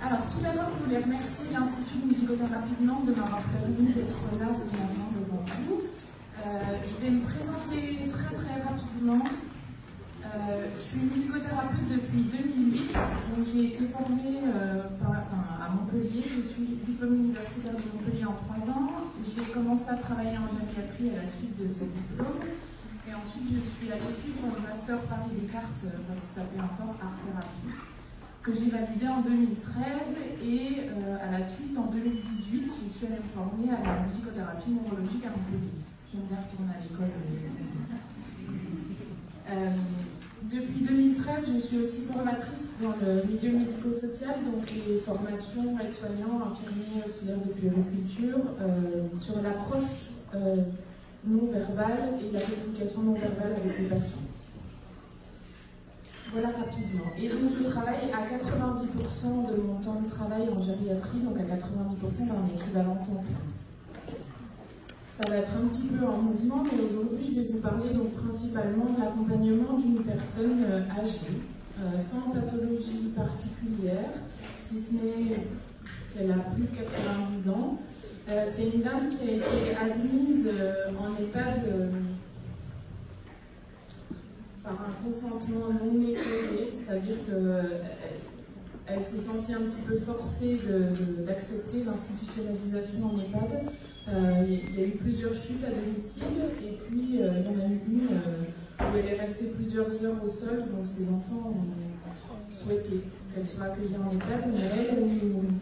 Alors, tout d'abord, je voulais remercier l'Institut de musicothérapie de Nantes de m'avoir permis d'être là ce matin devant vous. Je vais me présenter très très rapidement. Je suis musicothérapeute depuis 2008, donc j'ai été formée à Montpellier. Je suis diplômée universitaire de Montpellier en 3 ans. J'ai commencé à travailler en gériatrie à la suite de ce diplôme. Et ensuite, je suis allée suivre le master Paris Descartes, qui s'appelait encore Art Thérapie, que j'ai validé en 2013. Et à la suite, en 2018, je suis allée me former à la musicothérapie neurologique à Montpellier. J'aime bien retourner à l'école. Depuis 2013, je suis aussi formatrice dans le milieu médico-social, donc les formations aides-soignants, infirmiers, auxiliaires de puériculture, sur l'approche non-verbale et la communication non-verbale avec les patients. Voilà rapidement. Et donc je travaille à 90% de mon temps de travail en gériatrie, donc à 90% d'un équivalent temps plein. Ça va être un petit peu en mouvement, mais aujourd'hui je vais vous parler donc principalement de l'accompagnement d'une personne âgée, sans pathologie particulière, si ce n'est qu'elle a plus de 90 ans. C'est une dame qui a été admise en EHPAD par un consentement non éclairé, c'est-à-dire qu'elle s'est sentie un petit peu forcée d'accepter l'institutionnalisation en EHPAD. Il y a eu plusieurs chutes à domicile, et puis il y en a eu une où elle est restée plusieurs heures au sol, donc ses enfants ont souhaité qu'elle soit accueillie en EHPAD, mais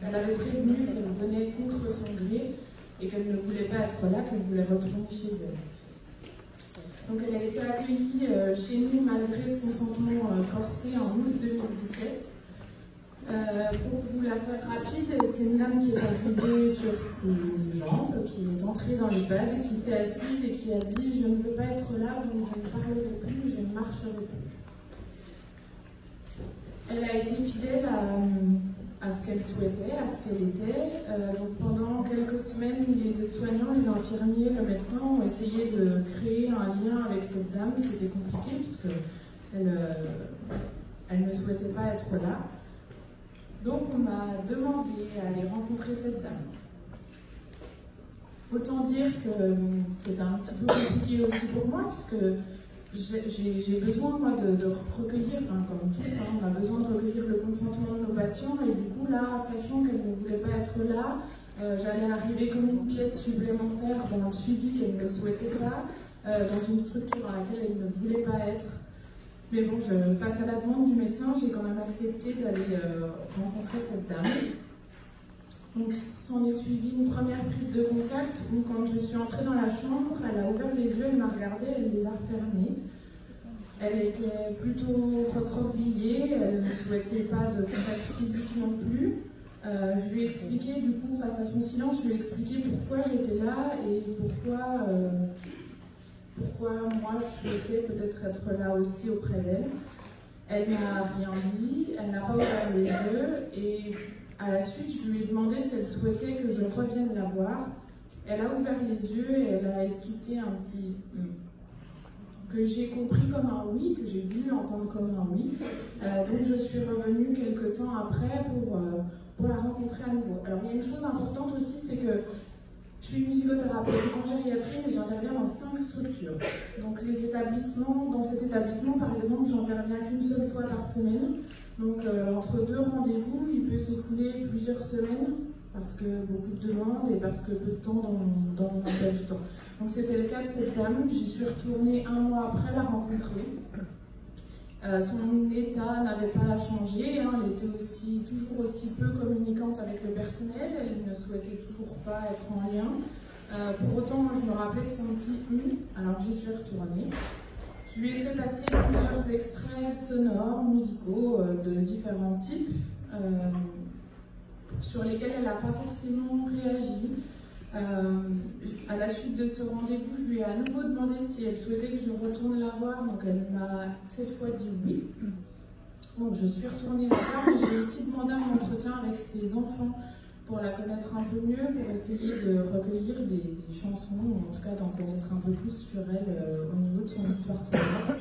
elle avait prévenu qu'elle venait contre son gré et qu'elle ne voulait pas être là, qu'elle voulait retourner chez elle. Donc elle a été accueillie chez nous malgré ce consentement forcé en août 2017. Pour vous la faire rapide, c'est une dame qui est arrivée sur ses jambes, qui est entrée dans l'EHPAD, qui s'est assise et qui a dit « Je ne veux pas être là, donc je ne parlerai plus, je ne marcherai plus ». Elle a été fidèle à ce qu'elle souhaitait, à ce qu'elle était. Donc pendant quelques semaines, les aides-soignants, les infirmiers, le médecin ont essayé de créer un lien avec cette dame. C'était compliqué puisque elle ne souhaitait pas être là. Donc on m'a demandé à aller rencontrer cette dame. Autant dire que c'est un petit peu compliqué aussi pour moi, puisque j'ai besoin moi, de recueillir, comme tous, on a besoin de recueillir le consentement de nos patients, et du coup là, sachant qu'elle ne voulait pas être là, j'allais arriver comme une pièce supplémentaire dans le suivi qu'elle ne souhaitait pas, dans une structure dans laquelle elle ne voulait pas être. Mais bon, face à la demande du médecin, j'ai quand même accepté d'aller rencontrer cette dame. Donc, s'en est suivi une première prise de contact où, quand je suis entrée dans la chambre, elle a ouvert les yeux, elle m'a regardée, elle les a refermés. Elle était plutôt recroquevillée, elle ne souhaitait pas de contact physique non plus. Je lui ai expliqué, du coup, face à son silence, je lui ai expliqué pourquoi j'étais là et pourquoi moi je souhaitais peut-être être là aussi auprès d'elle. Elle n'a rien dit, elle n'a pas ouvert les yeux, et à la suite je lui ai demandé si elle souhaitait que je revienne la voir. Elle a ouvert les yeux et elle a esquissé un petit que j'ai compris comme un oui, que j'ai voulu entendre comme un oui. Donc je suis revenue quelques temps après pour la rencontrer à nouveau. Alors il y a une chose importante aussi, c'est que je suis musicothérapeute en gériatrie, mais j'interviens dans 5 structures. Donc dans cet établissement, par exemple, j'interviens qu'une seule fois par semaine. Donc entre 2 rendez-vous, il peut s'écouler plusieurs semaines, parce que beaucoup de demandes et parce que peu de temps dans mon emploi du temps. Donc c'était le cas de cette dame, j'y suis retournée 1 mois après la rencontrer. Son état n'avait pas changé, elle était toujours aussi peu communicante avec le personnel, elle ne souhaitait toujours pas être en lien. Pour autant, moi, je me rappelais de son petit alors j'y suis retournée. Je lui ai fait passer plusieurs extraits sonores, musicaux de différents types, sur lesquels elle n'a pas forcément réagi. À la suite de ce rendez-vous, je lui ai à nouveau demandé si elle souhaitait que je retourne la voir, donc elle m'a cette fois dit oui. Donc je suis retournée la voir, mais j'ai aussi demandé un entretien avec ses enfants pour la connaître un peu mieux, pour essayer de recueillir des chansons, ou en tout cas d'en connaître un peu plus sur elle au niveau de son histoire sonore.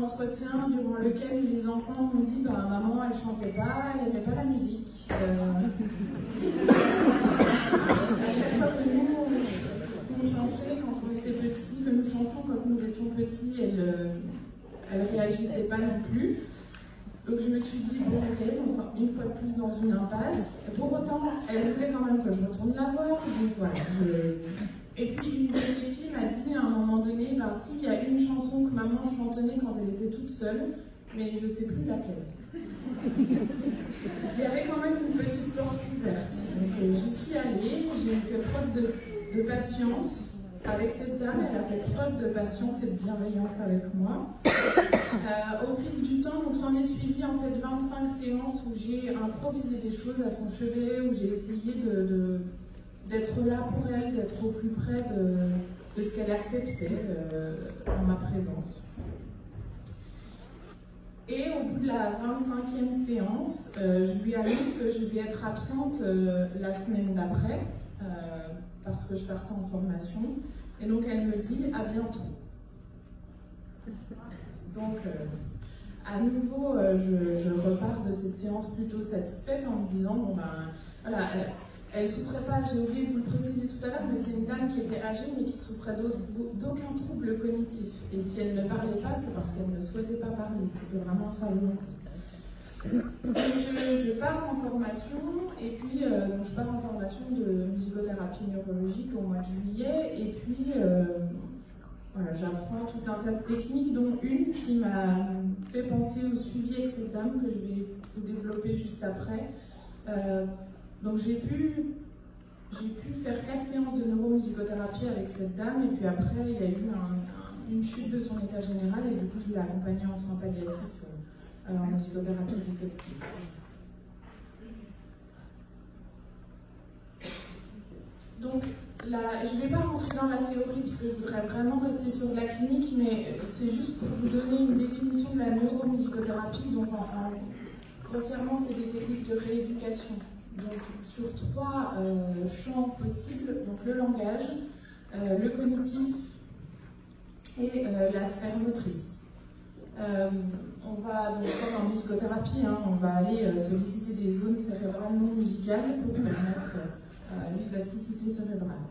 entretien durant lequel les enfants m'ont dit bah, maman elle chantait pas, elle aimait pas la musique. À chaque fois que nous on chantait quand on était petits, que nous chantions quand nous étions petits, elle réagissait pas non plus. Donc je me suis dit bon ok, donc une fois de plus dans une impasse. Pour autant, elle voulait quand même que je retourne la voir. Donc voilà. Et puis une de ses filles m'a dit à un moment donné, ben, s'il y a une chanson que maman chantonnait quand elle était toute seule, mais je ne sais plus laquelle. Il y avait quand même une petite porte ouverte. Donc j'y suis allée, j'ai fait preuve de patience avec cette dame, elle a fait preuve de patience et de bienveillance avec moi. Au fil du temps, donc s'en est suivi en fait 25 séances où j'ai improvisé des choses à son chevet, où j'ai essayé d'être là pour elle, d'être au plus près de ce qu'elle acceptait en ma présence. Et au bout de la 25e séance, je lui annonce que je vais être absente la semaine d'après, parce que je partais en formation. Et donc elle me dit à bientôt. Donc à nouveau, je repars de cette séance plutôt satisfaite en me disant, bon ben voilà, elle souffrait pas, j'ai oublié de vous le préciser tout à l'heure, mais c'est une dame qui était âgée mais qui souffrait d'aucun trouble cognitif. Et si elle ne parlait pas, c'est parce qu'elle ne souhaitait pas parler, c'était vraiment sa volonté. Je pars en formation, et puis donc je pars en formation de musicothérapie neurologique au mois de juillet, et puis voilà, j'apprends tout un tas de techniques, dont une qui m'a fait penser au suivi avec cette dame, que je vais vous développer juste après. Donc j'ai pu faire 4 séances de neuromusicothérapie avec cette dame, et puis après il y a eu une chute de son état général, et du coup je l'ai accompagnée en soins palliatifs en musicothérapie réceptive. Donc là, je ne vais pas rentrer dans la théorie puisque je voudrais vraiment rester sur de la clinique, mais c'est juste pour vous donner une définition de la neuromusicothérapie. Donc grossièrement, c'est des techniques de rééducation. Donc sur 3 champs possibles, donc le langage, le cognitif et la sphère motrice. On va, donc, comme en musicothérapie, on va aller solliciter des zones cérébrales non musicales pour permettre une plasticité cérébrale.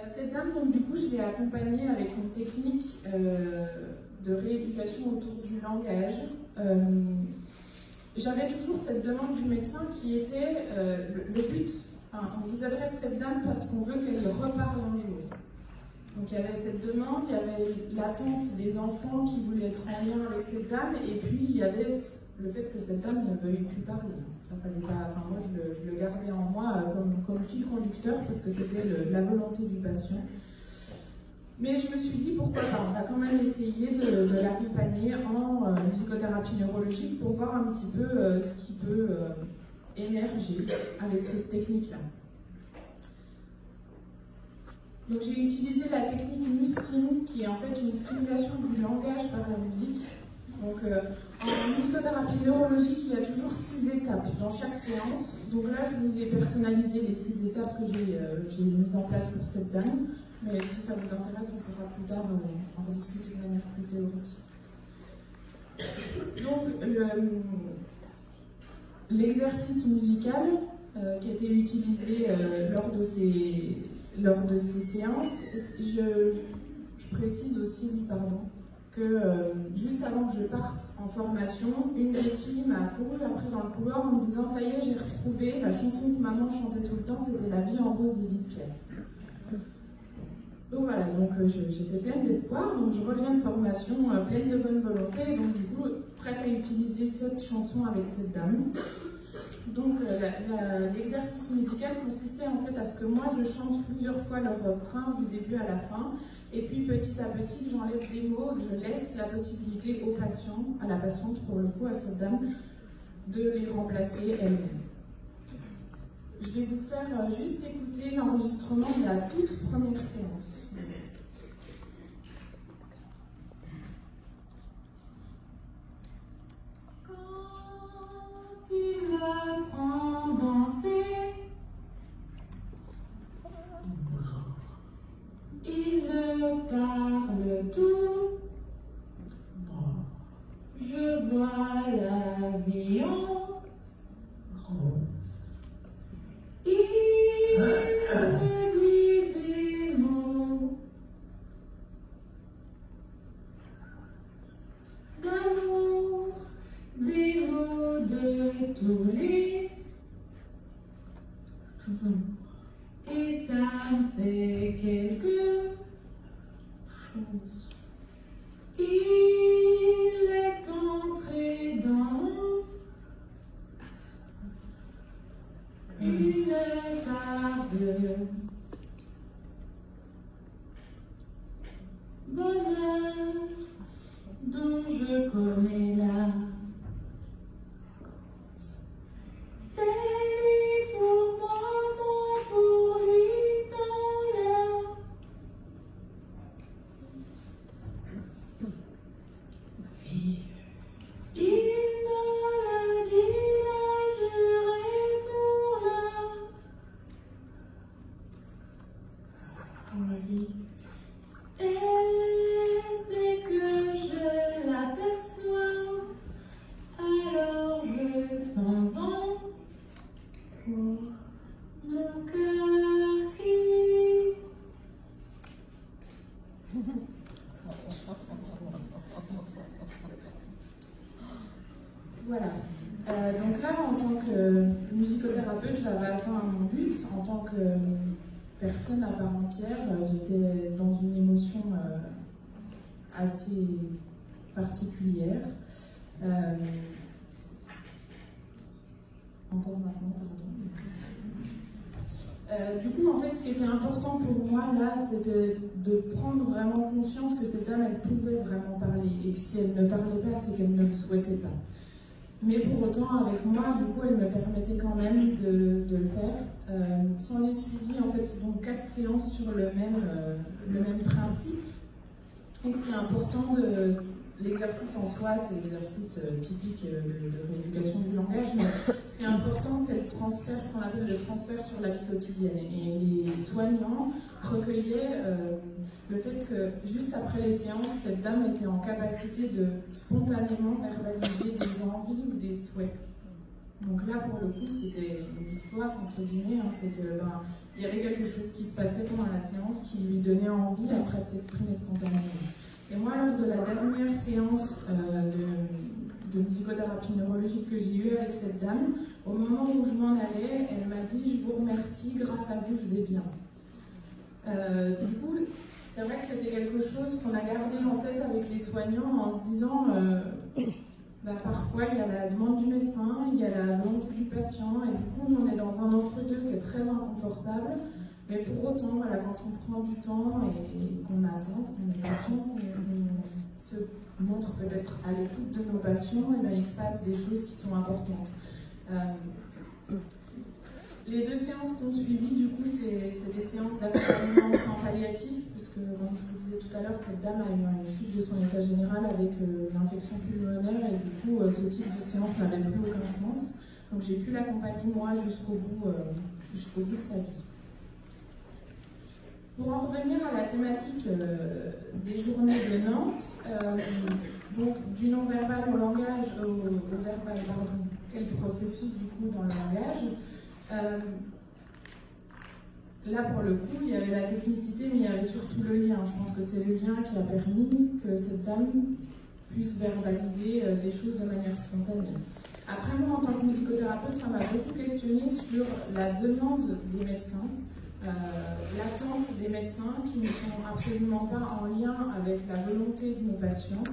Cette dame, donc, du coup, je l'ai accompagnée avec une technique de rééducation autour du langage. J'avais toujours cette demande du médecin qui était le but. On vous adresse cette dame parce qu'on veut qu'elle reparle un jour. Donc il y avait cette demande, il y avait l'attente des enfants qui voulaient être en lien avec cette dame, et puis il y avait le fait que cette dame ne veuille plus parler. Ça fallait pas, enfin moi je le gardais en moi comme fil conducteur parce que c'était la volonté du patient. Mais je me suis dit pourquoi pas, on va quand même essayer de l'accompagner en musicothérapie neurologique pour voir un petit peu ce qui peut émerger avec cette technique-là. Donc j'ai utilisé la technique Musting, qui est en fait une stimulation du langage par la musique. Donc en musicothérapie neurologique, il y a toujours 6 étapes dans chaque séance. Donc là, je vous ai personnalisé les 6 étapes que j'ai mises en place pour cette dame. Mais si ça vous intéresse, on pourra plus tard en rediscuter de manière plus théorique. Donc l'exercice musical qui a été utilisé lors de ces séances, je précise aussi, que juste avant que je parte en formation, une des filles m'a couru après dans le couloir en me disant « Ça y est, j'ai retrouvé la chanson que maman chantait tout le temps, c'était La vie en rose d'Edith Piaf ». Donc voilà, j'étais pleine d'espoir, donc je reviens de formation pleine de bonne volonté, et donc du coup prête à utiliser cette chanson avec cette dame. Donc l'exercice musical consistait en fait à ce que moi je chante plusieurs fois le refrain du début à la fin, et puis petit à petit j'enlève des mots, que je laisse la possibilité au patient, à la patiente pour le coup, à cette dame, de les remplacer elle-même. Je vais vous faire juste écouter l'enregistrement de la toute première séance. Quand il apprend à danser, il parle tout soignant, il me dit des mots d'amour, des mots de tous les et ça me fait quelque chose. Il est entré dans une part de bonheur dont je connais la c'est lui pour moi, moi pour lui bonheur. Il me l'a dit, l'a juré pour lui. Et dès que je l'aperçois, alors je sens encore mon cœur qui... Voilà. Donc là, en tant que musicothérapeute, j'avais atteint mon but. En tant que personne à part entière, j'étais dans une émotion assez particulière. Encore maintenant, pardon. Du coup, en fait, ce qui était important pour moi, là, c'était de prendre vraiment conscience que cette dame, elle pouvait vraiment parler. Et que si elle ne parlait pas, c'est qu'elle ne le souhaitait pas. Mais pour autant, avec moi, du coup, elle me permettait quand même de le faire. S'en est suivi, en fait, donc 4 séances sur le même principe. Et ce qui est important de l'exercice en soi, c'est l'exercice typique de rééducation du langage, mais ce qui est important, c'est le transfert, ce qu'on appelle le transfert sur la vie quotidienne. Et les soignants recueillaient le fait que juste après les séances, cette dame était en capacité de spontanément verbaliser des envies ou des souhaits. Donc là, pour le coup, c'était une victoire, entre guillemets, hein, c'est que il y avait quelque chose qui se passait pendant la séance qui lui donnait envie après de s'exprimer spontanément. Et moi, lors de la dernière séance de musicothérapie neurologique que j'ai eue avec cette dame, au moment où je m'en allais, elle m'a dit « Je vous remercie, grâce à vous, je vais bien ». Du coup, c'est vrai que c'était quelque chose qu'on a gardé en tête avec les soignants en se disant parfois il y a la demande du médecin, il y a la volonté du patient, et du coup, nous, on est dans un entre-deux qui est très inconfortable. Mais pour autant, voilà, quand on prend du temps et qu'on attend, qu'on est patient, qu'on se montre peut-être à l'écoute de nos patients, et bien, il se passe des choses qui sont importantes. Les 2 séances qu'on suivi, du coup, c'est des séances d'accompagnement sans palliatif, puisque, comme je vous disais tout à l'heure, cette dame a eu une chute de son état général avec une infection pulmonaire, et du coup, ce type de séance n'avait plus aucun sens. Donc, j'ai pu l'accompagner, moi, jusqu'au bout de sa vie. Pour en revenir à la thématique des journées de Nantes, donc du non-verbal au langage, au verbal, pardon, quel processus du coup dans le langage. Là pour le coup, il y avait la technicité, mais il y avait surtout le lien. Je pense que c'est le lien qui a permis que cette dame puisse verbaliser des choses de manière spontanée. Après moi, en tant que musicothérapeute, ça m'a beaucoup questionné sur la demande des médecins. L'attente des médecins qui ne sont absolument pas en lien avec la volonté de nos patients.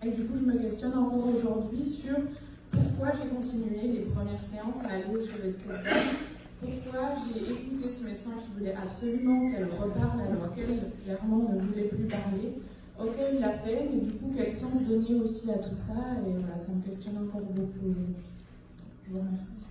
Et du coup, je me questionne encore aujourd'hui sur pourquoi j'ai continué les premières séances à aller au chevet de cette dame, pourquoi j'ai écouté ce médecin qui voulait absolument qu'elle reparle alors qu'elle, clairement, ne voulait plus parler. Ok, il l'a fait, mais du coup, quel sens donner aussi à tout ça? Et voilà, ça me questionne encore beaucoup aujourd'hui. Je vous remercie.